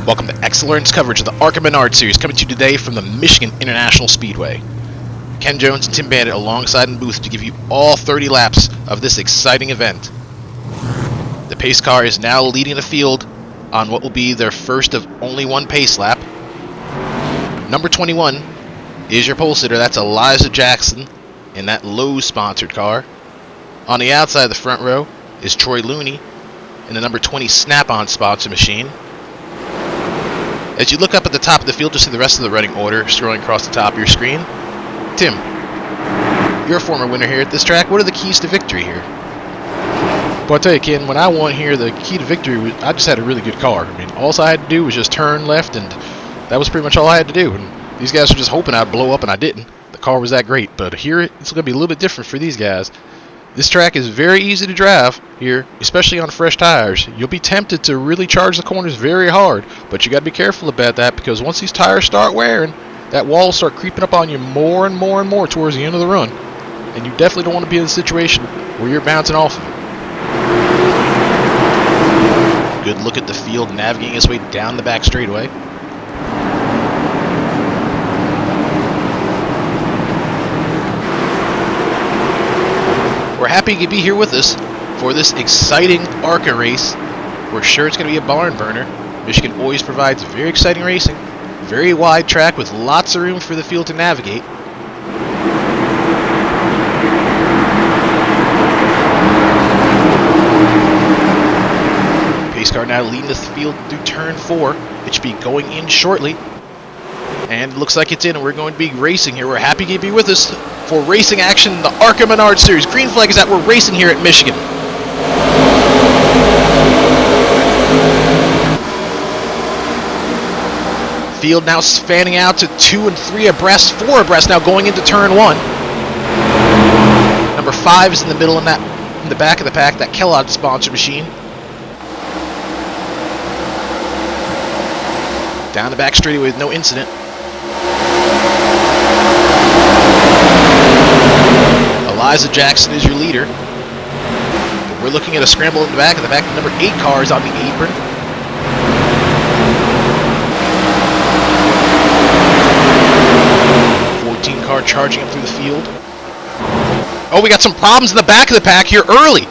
Welcome to excellence coverage of the ARCA Menards Series, coming to you today from the Michigan International Speedway. Ken Jones and Tim Bandit alongside in booth to give you all 30 laps of this exciting event. The pace car is now leading the field on what will be their first of only one pace lap. Number 21 is your pole sitter. That's Eliza Jackson in that Lowe's sponsored car. On the outside of the front row is Troy Looney in the number 20 Snap-on sponsor machine. As you look up at the top of the field to see the rest of the running order scrolling across the top of your screen, Tim, you're a former winner here at this track. What are the keys to victory here? Well, I'll tell you, Ken, when I won here, the key to victory was I just had a really good car. I mean, all I had to do was just turn left, and that was pretty much all I had to do. And these guys were just hoping I'd blow up, and I didn't. The car was that great. But here, it's going to be a little bit different for these guys. This track is very easy to drive here, especially on fresh tires. You'll be tempted to really charge the corners very hard, but you got to be careful about that, because once these tires start wearing, that wall will start creeping up on you more and more and more towards the end of the run. And you definitely don't want to be in a situation where you're bouncing off of it. Good look at the field navigating its way down the back straightaway. We're happy you could be here with us for this exciting ARCA race. We're sure it's going to be a barn burner. Michigan always provides very exciting racing. Very wide track with lots of room for the field to navigate. Pace car now leading the field through turn 4. It should be going in shortly. And it looks like it's in, and we're going to be racing here. We're happy to be with us for racing action in the ARCA Menards Series. Green flag is that we're racing here at Michigan. Field now spanning out to 2 and 3 abreast, 4 abreast now going into turn 1. Number 5 is in the middle in the back of the pack, that Kellogg sponsor machine. Down the back straightaway with no incident. Eliza Jackson is your leader. But we're looking at a scramble in the back. The number 8 car is on the apron. Car charging up through the field. Oh, we got some problems in the back of the pack here early.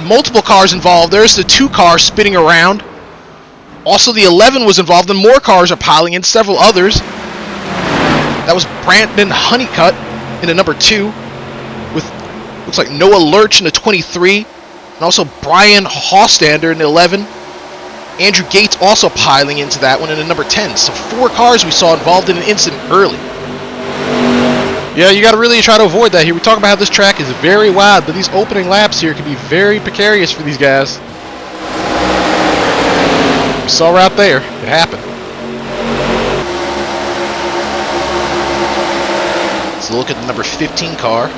Multiple cars involved. There's the 2 cars spinning around. Also, the 11 was involved, and more cars are piling in, several others. That was Brandon Honeycutt in the number 2, with looks like Noah Lurch in the 23, and also Brian Hostander in the 11. Andrew Gates also piling into that one in the number 10. So 4 cars we saw involved in an incident early. Yeah, you got to really try to avoid that here. We talk about how this track is very wide, but these opening laps here can be very precarious for these guys. We saw right there. It happened. Let's look at the number 15 car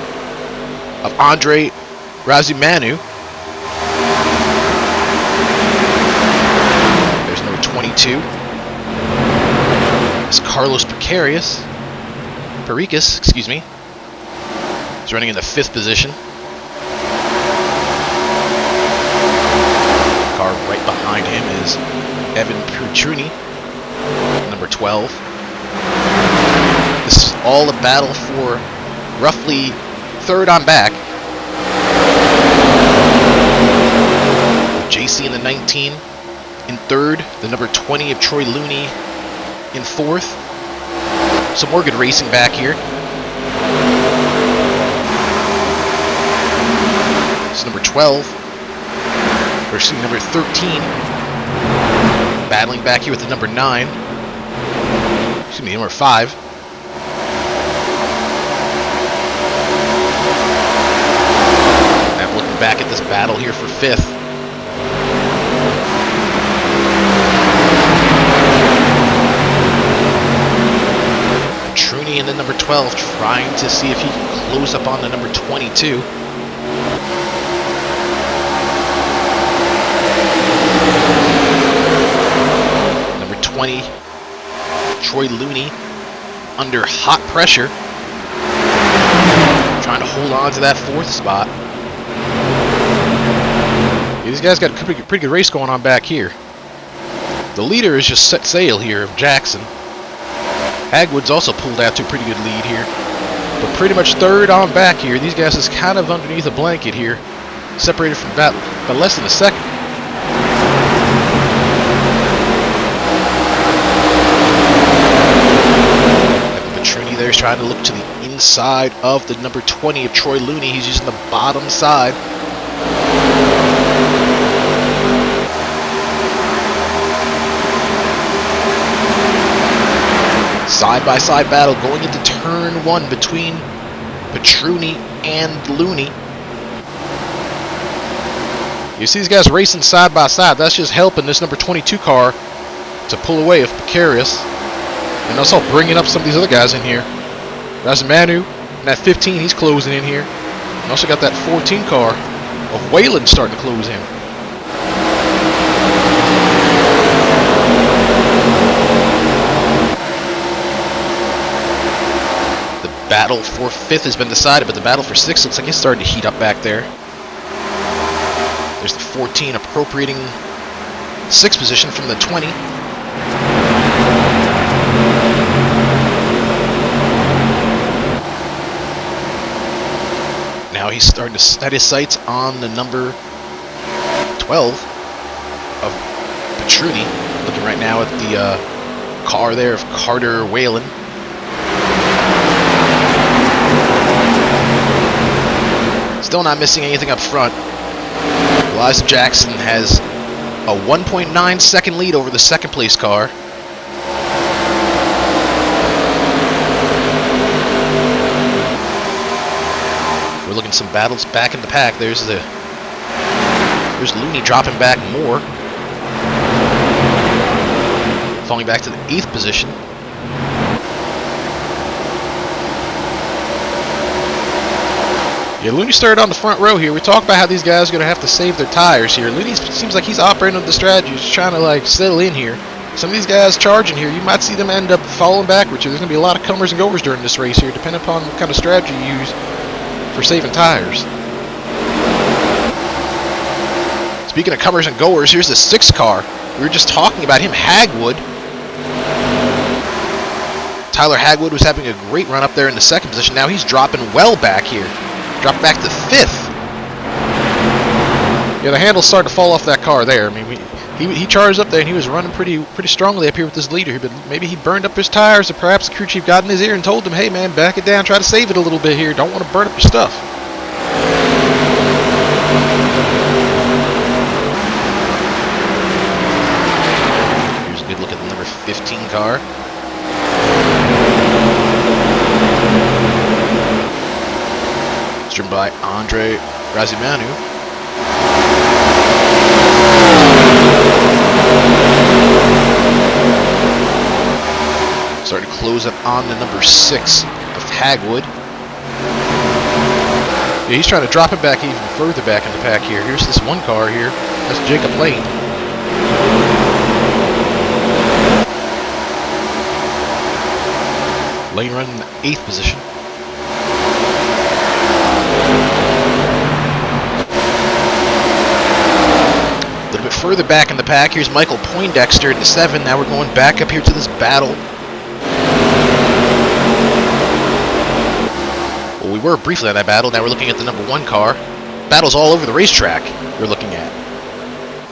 of Andre Razumanu. There's number 22. It's Carlos Pericas, excuse me. He's running in the 5th position. Car right behind him is Evan Petruni, number 12. This is all a battle for roughly 3rd on back. JC in the 19 in 3rd. The number 20 of Troy Looney in 4th. Some more good racing back here. This is number 12. We're seeing number 13. Battling back here with the number 9. Excuse me, number 5. I'm looking back at this battle here for 5th. Truny in the number 12 trying to see if he can close up on the number 22. Number 20, Troy Looney, under hot pressure, trying to hold on to that 4th spot. These guys got a pretty good race going on back here. The leader is just set sail here of Jackson. Hagwood's also pulled out to a pretty good lead here. But pretty much third on back here. These guys is kind of underneath a blanket here. Separated from about less than a second. Petrini there is trying to look to the inside of the number 20 of Troy Looney. He's using the bottom side. Side-by-side battle going into turn 1 between Petrini and Looney. You see these guys racing side by side. That's just helping this number 22 car to pull away of Precarious. And also bringing up some of these other guys in here. That's Manu. And that 15, he's closing in here. And also got that 14 car of Wayland starting to close in. The battle for 5th has been decided, but the battle for 6th looks like it's starting to heat up back there. There's the 14 appropriating 6th position from the 20. Now he's starting to set his sights on the number 12 of Petrini. Looking right now at the car there of Carter Whalen. Still not missing anything up front. Eliza Jackson has a 1.9 second lead over the second place car. We're looking at some battles back in the pack. There's Looney dropping back more. Falling back to the 8th position. Yeah, Looney started on the front row here. We talked about how these guys are going to have to save their tires here. Looney seems like he's operating with the strategy. He's trying to like settle in here. Some of these guys charging here, you might see them end up falling backwards here. There's going to be a lot of comers and goers during this race here, depending upon what kind of strategy you use for saving tires. Speaking of comers and goers, here's the 6th car. We were just talking about him, Hagwood. Tyler Hagwood was having a great run up there in the 2nd position. Now he's dropping well back here. Dropped back to 5th. Yeah, the handles started to fall off that car there. I mean, he charged up there and he was running pretty strongly up here with this leader. But maybe he burned up his tires, or perhaps the crew chief got in his ear and told him, "Hey, man, back it down. Try to save it a little bit here. Don't want to burn up your stuff." Here's a good look at the number 15 car. Driven by Andre Razimanu. Starting to close up on the number 6 of Hagwood. Yeah, he's trying to drop it back even further back in the pack here. Here's this one car here. That's Jacob Lane. Lane running in the 8th position. A little bit further back in the pack, here's Michael Poindexter in the 7. Now we're going back up here to this battle. Well, we were briefly at that battle. Now we're looking at the number 1 car. Battles all over the racetrack we're looking at.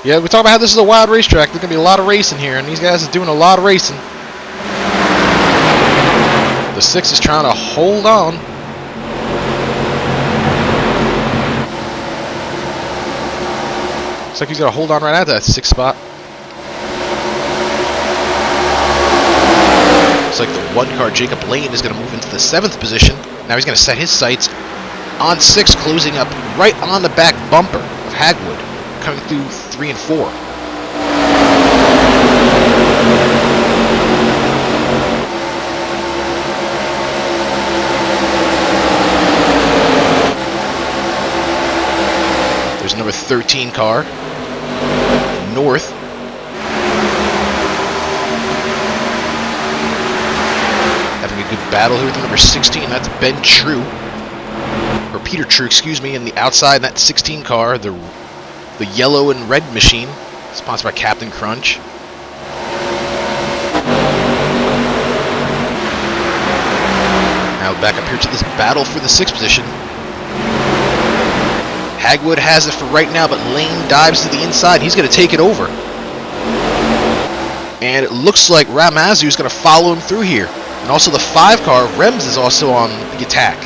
Yeah, we talk about how this is a wild racetrack. There's going to be a lot of racing here, and these guys are doing a lot of racing. The 6 is trying to hold on. Looks like he's going to hold on right at that 6th spot. Looks like the 1 car, Jacob Lane, is going to move into the 7th position. Now he's going to set his sights on 6, closing up right on the back bumper of Hagwood, coming through 3 and 4. There's number 13 car, North. Having a good battle here with the number 16. That's Ben True, or Peter True, excuse me. In the outside, that 16 car, the yellow and red machine, sponsored by Captain Crunch. Now back up here to this battle for the 6th position. Hagwood has it for right now, but Lane dives to the inside. He's going to take it over. And it looks like Ramazu is going to follow him through here. And also the 5 car, Rems, is also on the attack.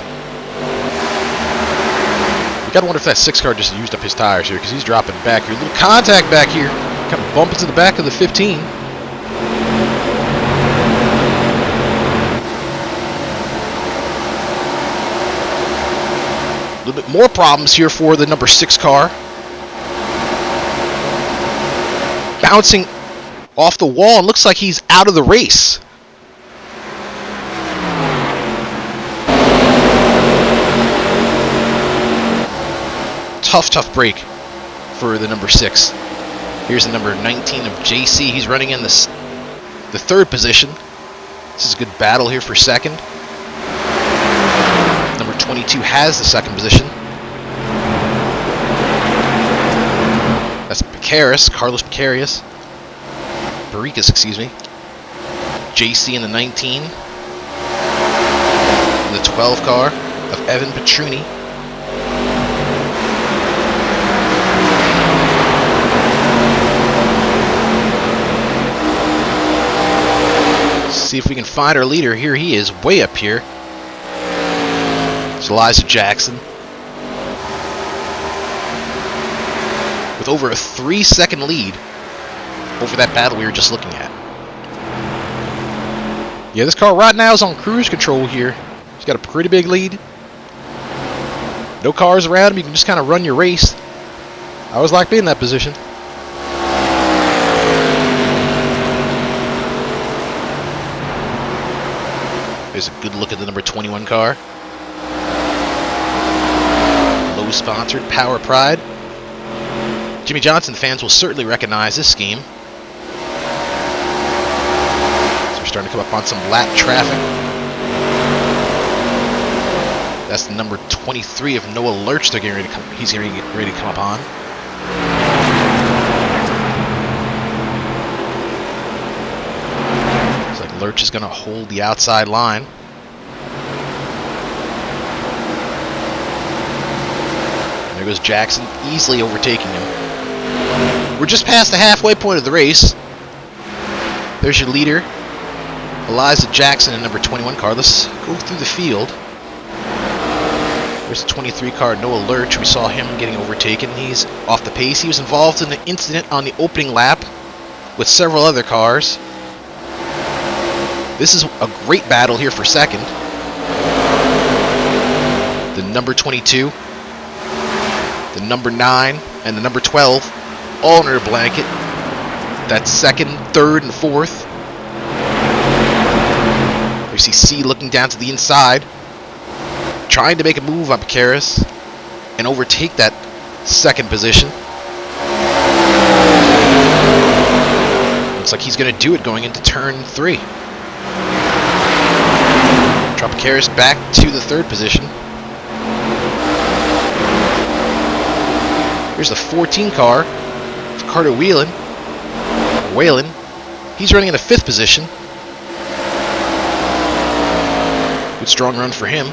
You got to wonder if that 6 car just used up his tires here, because he's dropping back here. A little contact back here. Kind of bump into the back of the 15. A little bit more problems here for the number 6 car. Bouncing off the wall, and looks like he's out of the race. Tough break for the number 6. Here's the number 19 of JC. He's running in the 3rd position. This is a good battle here for 2nd. Number 22 has the 2nd position. That's Picaris, Carlos Picarius. Barricas, excuse me. JC in the 19. The 12 car of Evan Petruni. See if we can find our leader. Here he is, way up here. It's Elijah Jackson. With over a 3-second lead over that battle we were just looking at. Yeah, this car right now is on cruise control here. He's got a pretty big lead. No cars around him. You can just kind of run your race. I always like being in that position. There's a good look at the number 21 car. Low sponsored Power Pride. Jimmy Johnson fans will certainly recognize this scheme. So we're starting to come up on some lap traffic. That's the number 23 of Noah Lurch. They're getting ready to come. He's getting ready to come up on. Looks like Lurch is going to hold the outside line. There goes Jackson, easily overtaking him. We're just past the halfway point of the race. There's your leader, Eliza Jackson in number 21 car. Let's go through the field. There's the 23 car, Noah Lurch. We saw him getting overtaken. He's off the pace. He was involved in the incident on the opening lap with several other cars. This is a great battle here for 2nd. The number 22, the number 9, and the number 12 all under a blanket. That's 2nd, 3rd, and 4th. You see C looking down to the inside, trying to make a move on Picaris and overtake that 2nd position. Looks like he's going to do it going into turn 3. Drop Picaris back to the 3rd position. Here's the 14 car of Carter Whalen. He's running in the 5th position. Good strong run for him.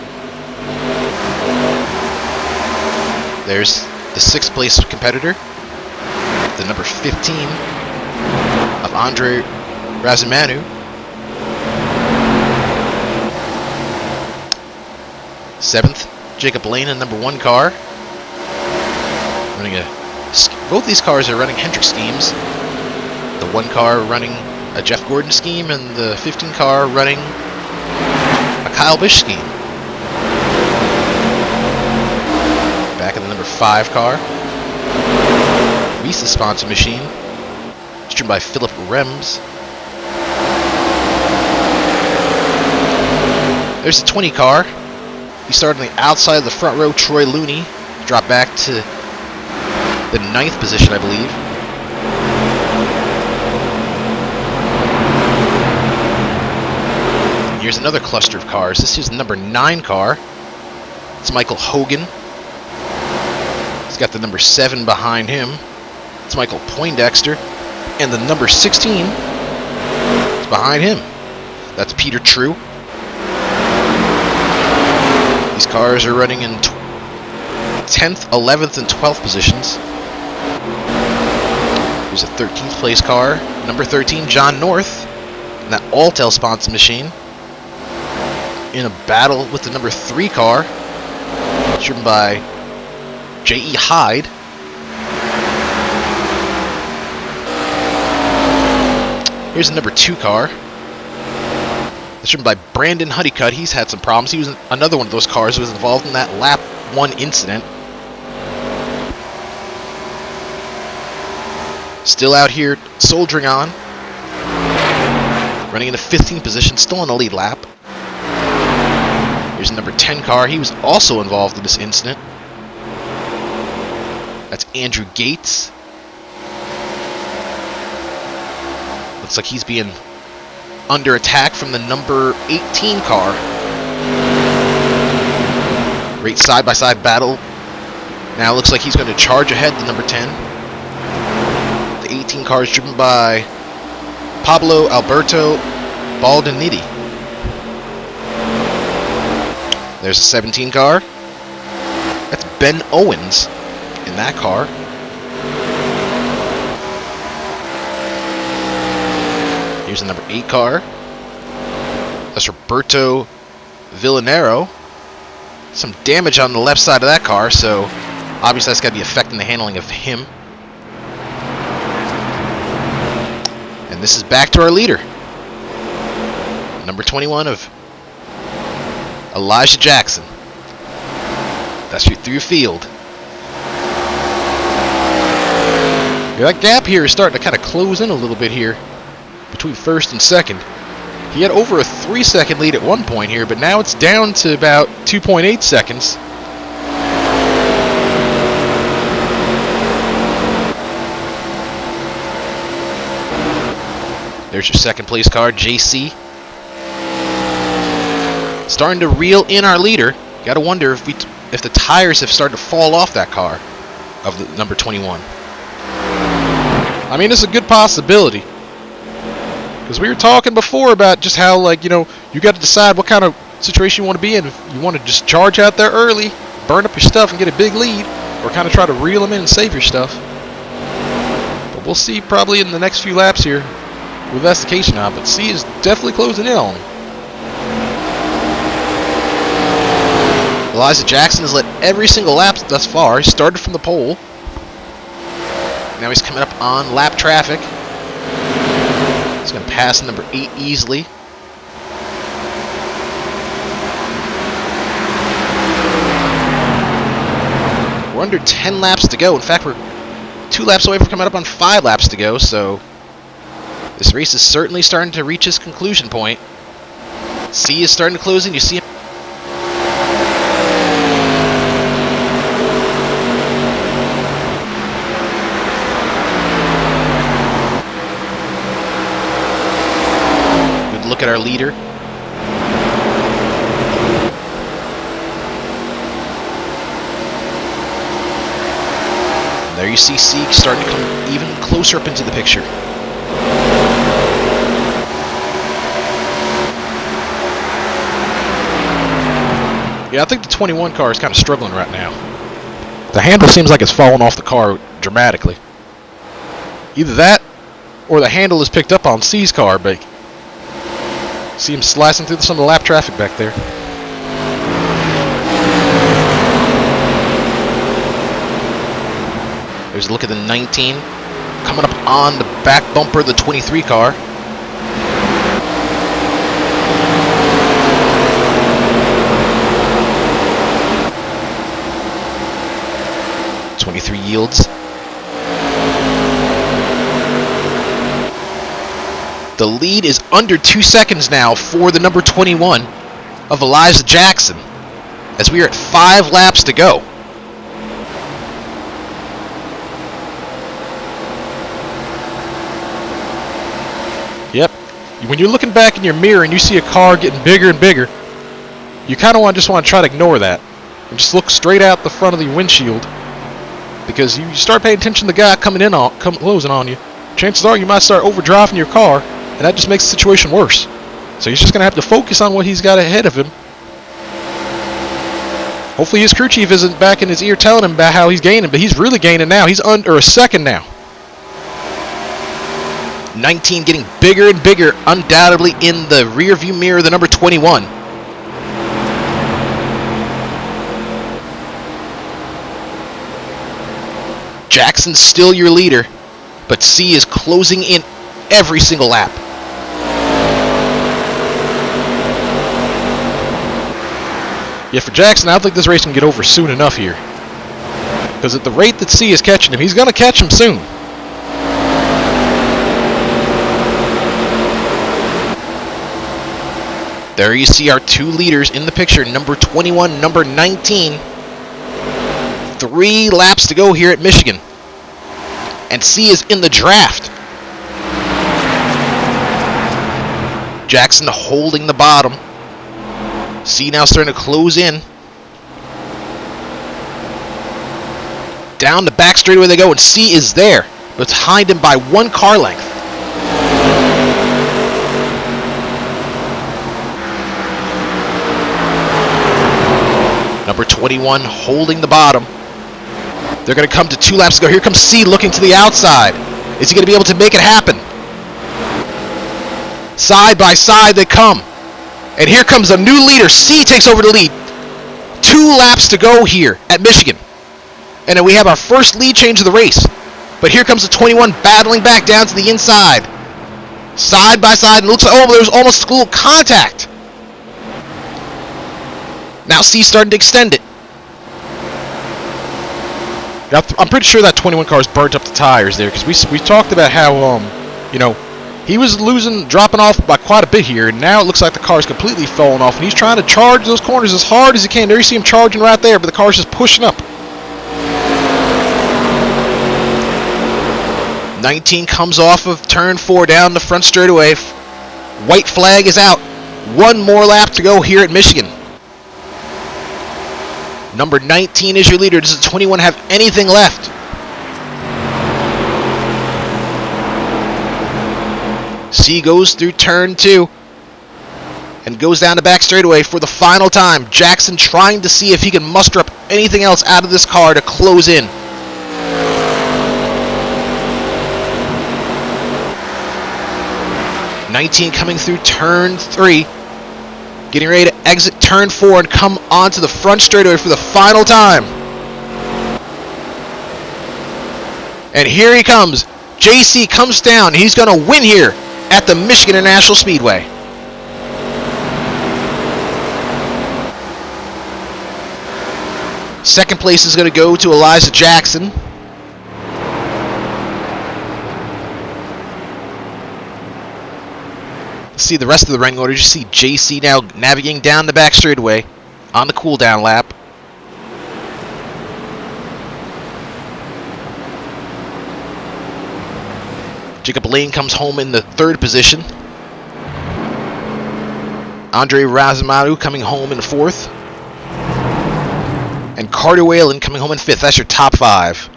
There's the 6th place competitor, the number 15 of Andre Razumanu. 7th, Jacob Lane in number 1 car. Both these cars are running Hendrick schemes. The 1 car running a Jeff Gordon scheme, and the 15 car running a Kyle Busch scheme. Back in the number 5 car, Visa sponsor machine. It's driven by Philip Rems. There's the 20 car. He started on the outside of the front row, Troy Looney. Dropped back to the 9th position, I believe. And here's another cluster of cars. This is the number 9 car. It's Michael Hogan. He's got the number 7 behind him. It's Michael Poindexter. And the number 16 is behind him. That's Peter True. These cars are running in 10th, 11th, and 12th positions. Here's a 13th place car, number 13, John North, in that Alltel sponsored machine, in a battle with the number 3 car, driven by J.E. Hyde. Here's the number 2 car. That's driven by Brandon Honeycutt. He's had some problems. He was another one of those cars who was involved in that lap 1 incident. Still out here soldiering on. Running in the 15th position, still on the lead lap. Here's the number 10 car. He was also involved in this incident. That's Andrew Gates. Looks like he's being under attack from the number 18 car. Great side-by-side battle. Now it looks like he's going to charge ahead the number 10. The 18 car is driven by Pablo Alberto Baldinitti. There's a 17 car. That's Ben Owens in that car. Here's the number 8 car. That's Roberto Villanero. Some damage on the left side of that car, so obviously that's got to be affecting the handling of him. And this is back to our leader. Number 21 of Elijah Jackson. That's through field. Yeah, that gap here is starting to kind of close in a little bit here between first and second. He had over a 3-second lead at one point here, but now it's down to about 2.8 seconds. There's your second place car, JC. Starting to reel in our leader. Got to wonder if the tires have started to fall off that car of the number 21. I mean, it's a good possibility. Because we were talking before about just how, like, you know, you got to decide what kind of situation you want to be in. If you want to just charge out there early, burn up your stuff and get a big lead, or kind of try to reel them in and save your stuff. But we'll see probably in the next few laps here with that's the case or not. But C is definitely closing in on him. Elijah Jackson has led every single lap thus far. He started from the pole. Now he's coming up on lap traffic. He's going to pass number 8 easily. We're under 10 laps to go. In fact, we're 2 laps away from coming up on 5 laps to go, so this race is certainly starting to reach its conclusion point. C is starting to close in. You see him. Good look at our leader. And there you see C starting to come even closer up into the picture. Yeah, I think the 21 car is kind of struggling right now. The handle seems like it's fallen off the car dramatically. Either that, or the handle is picked up on C's car, but see him slicing through some of the lap traffic back there. There's a look at the 19. Coming up on the back bumper of the 23 car. Yields. The lead is under 2 seconds now for the number 21 of Elijah Jackson, as we are at 5 laps to go. Yep. When you're looking back in your mirror and you see a car getting bigger and bigger, you kind of just want to try to ignore that and just look straight out the front of the windshield. Because you start paying attention to the guy closing on you, chances are you might start overdriving your car, and that just makes the situation worse. So he's just going to have to focus on what he's got ahead of him. Hopefully his crew chief isn't back in his ear telling him about how he's gaining, but he's really gaining now. He's under a second now. 19 getting bigger and bigger, undoubtedly in the rear view mirror of the number 21. Jackson's still your leader, but C is closing in every single lap. Yeah, for Jackson, I don't think this race can get over soon enough here. Because at the rate that C is catching him, he's going to catch him soon. There you see our two leaders in the picture, number 21, number 19. 3 laps to go here at Michigan. And C is in the draft. Jackson holding the bottom. C now starting to close in. Down the back straightaway they go, and C is there. But behind him by 1 car length. Number 21 holding the bottom. They're going to come to 2 laps to go. Here comes C looking to the outside. Is he going to be able to make it happen? Side by side they come. And here comes a new leader. C takes over the lead. 2 laps to go here at Michigan. And then we have our first lead change of the race. But here comes the 21 battling back down to the inside. Side by side. And it looks like, oh, there's almost a little contact. Now C's starting to extend it. I'm pretty sure that 21 car's burnt up the tires there, because we talked about how, you know, he was dropping off by quite a bit here, and now it looks like the car's completely fallen off, and he's trying to charge those corners as hard as he can. There you see him charging right there, but the car's just pushing up. 19 comes off of turn 4 down the front straightaway. White flag is out. 1 more lap to go here at Michigan. Number 19 is your leader. Does the 21 have anything left? C goes through turn 2 and goes down the back straightaway for the final time. Jackson trying to see if he can muster up anything else out of this car to close in. '19 coming through turn 3. Getting ready to exit turn 4 and come onto the front straightaway for the final time. And here he comes. JC comes down. He's going to win here at the Michigan International Speedway. Second place is going to go to Eliza Jackson. See the rest of the rank order. You see JC now navigating down the back straightaway on the cool down lap. Jacob Lane comes home in the 3rd position. Andre Razamaru coming home in 4th. And Carter Whalen coming home in 5th. That's your top 5.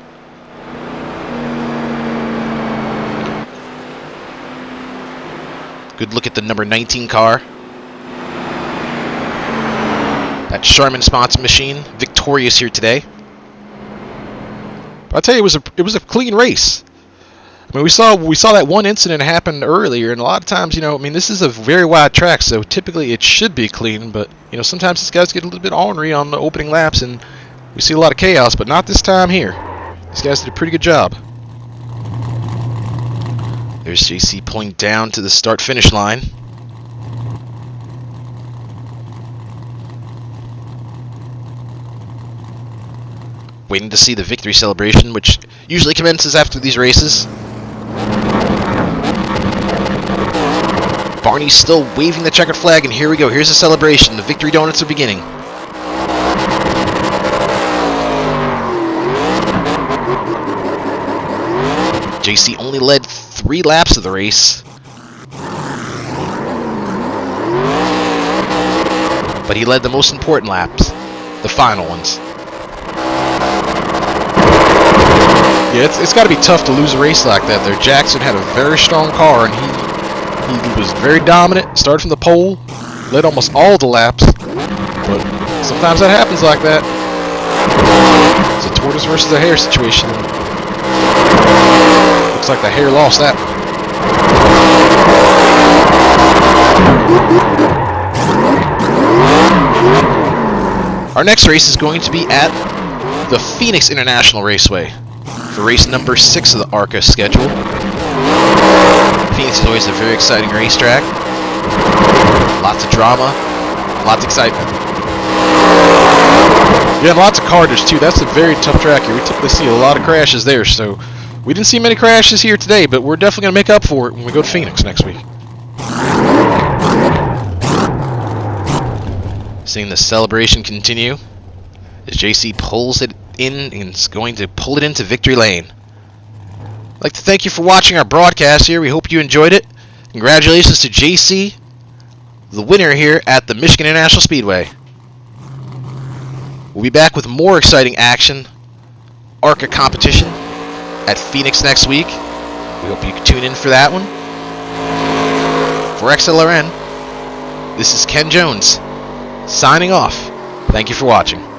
Good look at the number 19 car. That Charmin sponsor machine, victorious here today. But I'll tell you, it was a clean race. I mean, we saw that one incident happen earlier, and a lot of times, you know, I mean, this is a very wide track, so typically it should be clean. But you know, sometimes these guys get a little bit ornery on the opening laps, and we see a lot of chaos. But not this time here. These guys did a pretty good job. There's JC pulling down to the start-finish line. Waiting to see the victory celebration, which usually commences after these races. Barney's still waving the checkered flag, and here we go. Here's the celebration. The victory donuts are beginning. JC only led 3 laps of the race. But he led the most important laps, the final ones. Yeah, it's got to be tough to lose a race like that there. Jackson had a very strong car, and he was very dominant, started from the pole, led almost all the laps. But Sometimes that happens like that. It's a tortoise versus a hare situation. Looks like the hare lost that one. Our next race is going to be at the Phoenix International Raceway for race number 6 of the ARCA schedule. Phoenix is always a very exciting racetrack. Lots of drama, lots of excitement. Yeah, lots of carnage too. That's a very tough track here. We typically see a lot of crashes there, so we didn't see many crashes here today, but we're definitely going to make up for it when we go to Phoenix next week. Seeing the celebration continue as JC pulls it in and is going to pull it into victory lane. I'd like to thank you for watching our broadcast here. We hope you enjoyed it. Congratulations to JC, the winner here at the Michigan International Speedway. We'll be back with more exciting action, ARCA competition at Phoenix next week. We hope you can tune in for that one. For XLRN, this is Ken Jones, signing off. Thank you for watching.